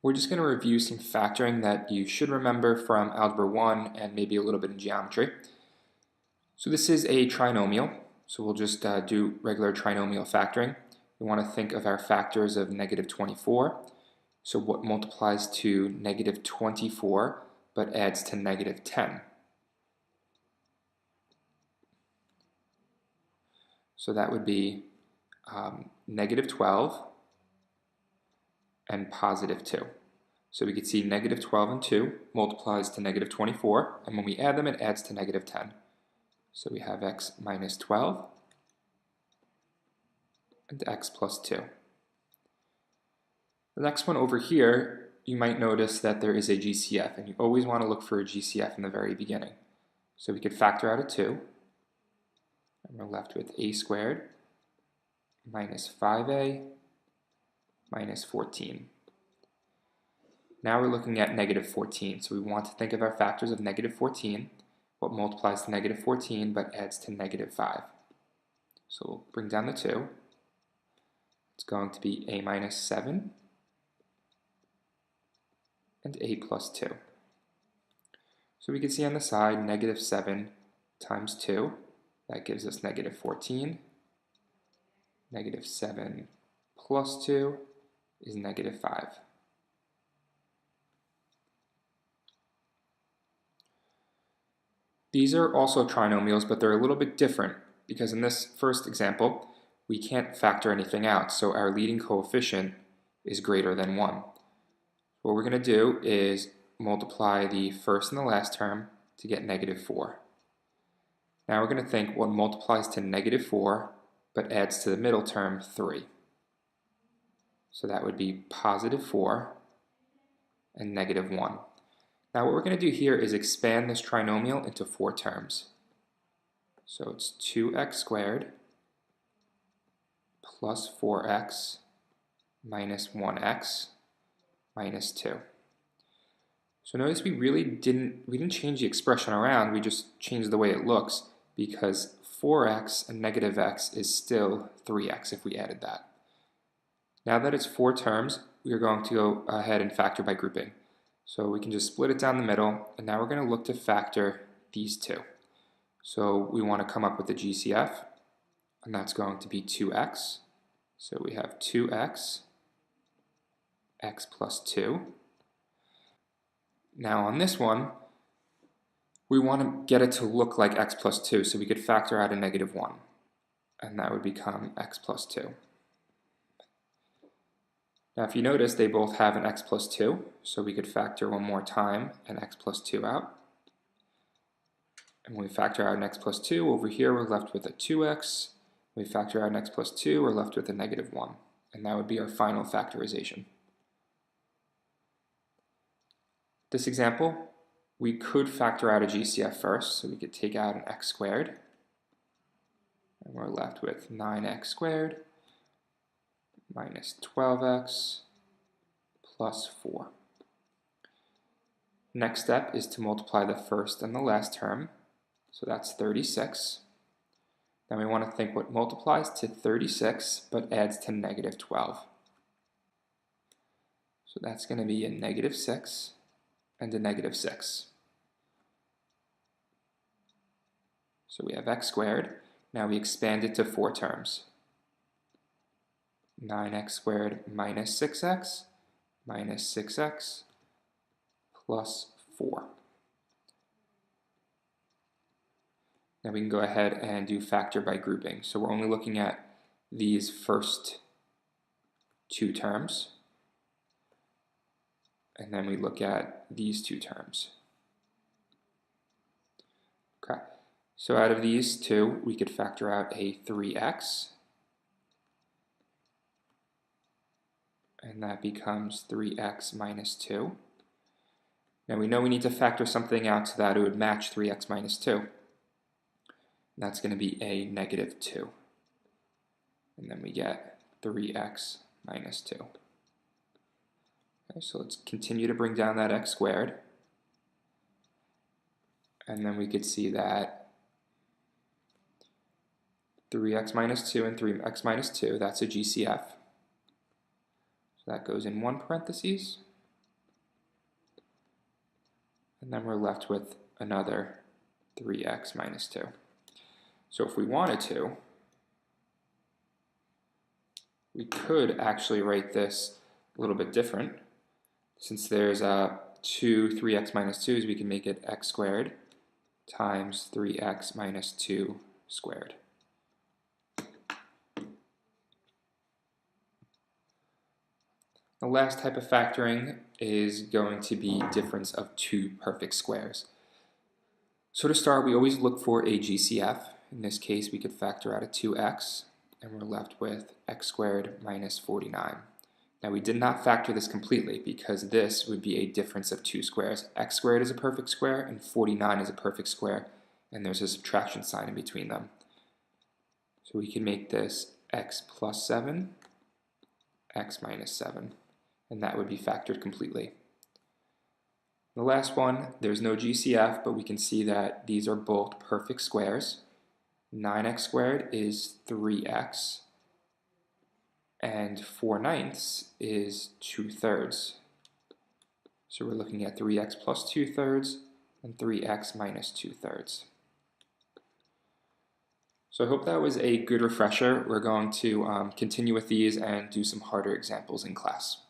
We're just going to review some factoring that you should remember from Algebra 1 and maybe a little bit in geometry. So this is a trinomial, so we'll just do regular trinomial factoring. We want to think of our factors of negative 24. So what multiplies to negative 24 but adds to negative 10? So that would be negative 12 and positive 2. So we could see negative 12 and 2 multiplies to negative 24, and when we add them, it adds to negative 10. So we have x minus 12 and x plus 2. The next one over here, you might notice that there is a GCF, and you always want to look for a GCF in the very beginning. So we could factor out a 2, and we're left with a squared minus 5a minus 14. Now we're looking at negative 14, so we want to think of our factors of negative 14, what multiplies to negative 14 but adds to negative 5. So we'll bring down the 2. It's going to be a minus 7 and a plus 2. So we can see on the side negative 7 times 2, that gives us negative 14. Negative 7 plus 2 is negative 5. These are also trinomials, but they're a little bit different because in this first example, we can't factor anything out, so our leading coefficient is greater than 1. What we're going to do is multiply the first and the last term to get negative 4. Now we're going to think what multiplies to negative 4 but adds to the middle term 3. So that would be positive 4 and negative 1. Now what we're going to do here is expand this trinomial into 4 terms. So it's 2x squared plus 4x minus 1x minus 2. So notice we didn't change the expression around, we just changed the way it looks because 4x and negative x is still 3x if we added that. Now that it's 4 terms, we are going to go ahead and factor by grouping. So we can just split it down the middle, and now we're going to look to factor these two. So we want to come up with the GCF, and that's going to be 2x. So we have 2x, x plus 2. Now on this one, we want to get it to look like x plus 2, so we could factor out a negative 1, and that would become x plus 2. Now if you notice, they both have an x plus 2, so we could factor one more time an x plus 2 out. And when we factor out an x plus 2, over here we're left with a 2x. When we factor out an x plus 2, we're left with a negative 1. And that would be our final factorization. This example, we could factor out a GCF first, so we could take out an x squared. And we're left with 9x squared minus 12x plus 4. Next step is to multiply the first and the last term, so that's 36. Then we want to think what multiplies to 36 but adds to negative 12. So that's going to be a negative 6 and a negative 6. So we have x squared. Now we expand it to 4 terms. 9x squared minus 6x minus 6x plus 4. Now we can go ahead and do factor by grouping. So we're only looking at these first 2 terms, and then we look at these 2 terms. Okay, so out of these 2, we could factor out a 3x, and that becomes 3x minus 2. Now we know we need to factor something out so that it would match 3x minus 2. That's going to be a negative 2. And then we get 3x minus 2. Okay, so let's continue to bring down that x squared. And then we could see that 3x minus 2 and 3x minus 2, that's a GCF. So that goes in one parentheses. and then we're left with another 3x minus 2. So if we wanted to, we could actually write this a little bit different. Since there's 3x minus 2's, we can make it x squared times 3x minus 2 squared. The last type of factoring is going to be difference of two perfect squares. So to start, we always look for a GCF. In this case, we could factor out a 2x, and we're left with x squared minus 49. Now we did not factor this completely because this would be a difference of two squares. X squared is a perfect square and 49 is a perfect square, and there's a subtraction sign in between them. So we can make this x plus 7, x minus 7, and that would be factored completely. The last one, there's no GCF, but we can see that these are both perfect squares. 9x squared is 3x, and 4/9 is 2/3. So we're looking at 3x plus 2/3 and 3x minus 2/3. So I hope that was a good refresher. We're going to continue with these and do some harder examples in class.